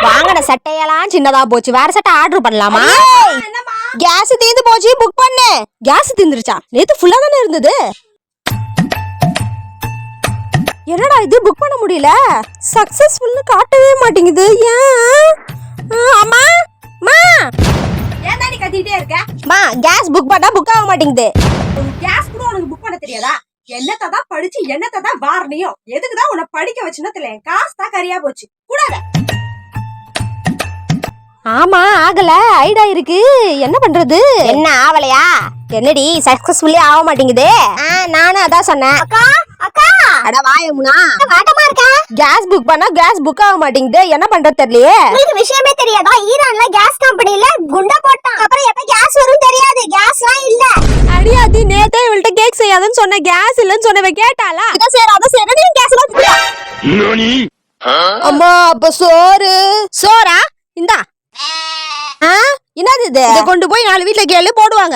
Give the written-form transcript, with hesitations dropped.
வாங்கின சட்டையெல்லாம் சின்னதா போச்சு, வேற சட்டை ஆர்டர் பண்ணலாமா? கேஸ் தீந்து போச்சு, புக் பண்ணு. கேஸ் தீந்துருச்சா? நேத்து ஃபுல்லா தானே இருந்தது. என்னடா இது, புக் பண்ண முடியல, சக்சஸ்ஃபுல்னு காட்டவே மாட்டேங்குது. ஏன்? அம்மா மா, ஏன் தாடி கத்திட்டே இருக்க? மா, கேஸ் புக் பண்ணா புக் ஆக மாட்டேங்குது. கேஸ் கூட உனக்கு புக் பண்ண தெரியாதா? என்னத்தான் படிச்சு என்னத்தான் வாரணியும், எதுக்குதான் உன்னை படிக்க வச்சுன்னு தெரியல. காசு தான் கரியா போச்சு. கூடாத. ஆமா, ஆகல, ஐடா இருக்கு, என்ன பண்றது? என்ன ஆவலையா? என்னடி சக்சஸ்ஃபுல்லி ஆக மாட்டேங்குது? நானும் அதான் சொன்னேன். அக்கா அக்கா, அட வாயமுனா, வாட்டமா இருக்கா? கேஸ் புக் பண்ணா கேஸ் புக் ஆக மாட்டேங்குது, என்ன பண்றது தெரியலையே. உங்களுக்கு விஷயமே தெரியாதா? ஈரான்ல கேஸ் கம்பெனில குண்டா போட்டான், அப்புறம் எப்ப கேஸ் வரும் தெரியாது, கேஸ்லாம் இல்ல. அடியாதி, நேத்தே இவள்ட்ட கேக் செய்யாதன்னு சொன்ன, கேஸ் இல்லன்னு சொன்னவ கேட்டாளா? அத சேர நீ கேஸ் எல்லாம். அம்மா, அப்ப சோறா இந்தா. என்னது இது? கொண்டு போய் 4 வீட்டுல கேளு, போடுவாங்க.